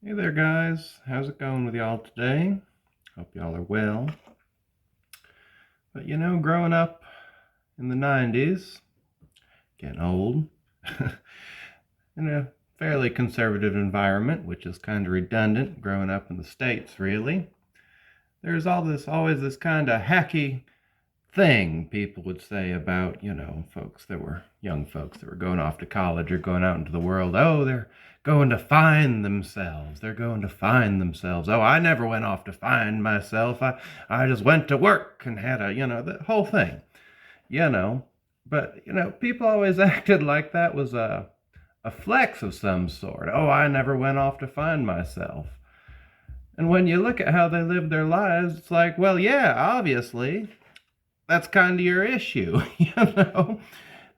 Hey there, guys. How's it going with y'all today? Hope y'all are well. But growing up in the 90s, getting old, in a fairly conservative environment, which is kind of redundant growing up in the States, really, there's always this kind of hacky thing people would say about, young folks that were going off to college or going out into the world. Oh, they're going to find themselves. They're going to find themselves. Oh, I never went off to find myself. I just went to work and had the whole thing, you know. But, people always acted like that was a flex of some sort. Oh, I never went off to find myself. And when you look at how they lived their lives, it's like, well, yeah, obviously that's kind of your issue.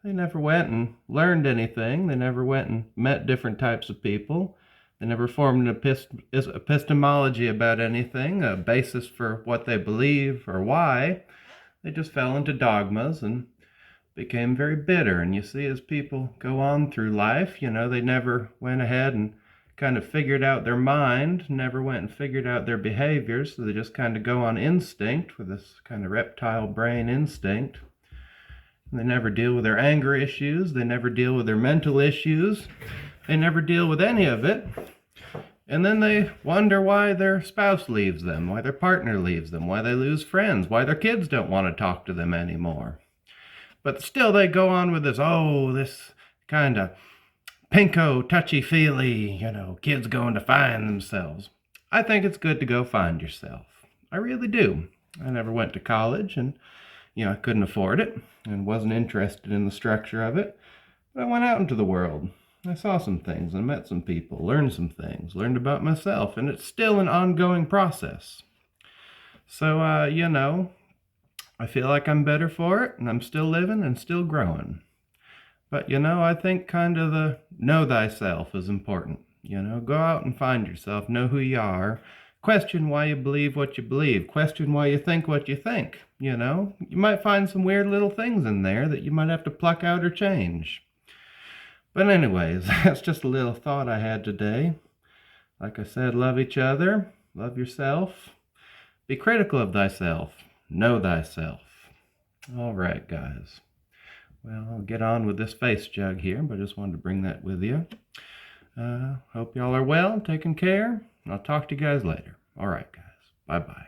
They never went and learned anything. They never went and met different types of people. They never formed an epistemology about anything, a basis for what they believe or why. They just fell into dogmas and became very bitter. And you see, as people go on through life, they never went ahead and kind of figured out their mind, never went and figured out their behaviors, so they just kind of go on instinct, with this kind of reptile brain instinct. And they never deal with their anger issues, they never deal with their mental issues, they never deal with any of it. And then they wonder why their spouse leaves them, why their partner leaves them, why they lose friends, why their kids don't want to talk to them anymore. But still they go on with this kind of pinko, touchy-feely, kids going to find themselves. I think it's good to go find yourself. I really do. I never went to college, and, I couldn't afford it and wasn't interested in the structure of it. But I went out into the world. I saw some things and met some people, learned some things, learned about myself, and it's still an ongoing process. So, I feel like I'm better for it, and I'm still living and still growing. But, I think kind of the know thyself is important. Go out and find yourself, know who you are, question why you believe what you believe, question why you think what you think. You might find some weird little things in there that you might have to pluck out or change. But anyways, that's just a little thought I had today. Like I said, love each other, love yourself, be critical of thyself, know thyself. All right, guys. Well, I'll get on with this face jug here, but I just wanted to bring that with you. Hope y'all are well, taking care. I'll talk to you guys later. All right, guys. Bye-bye.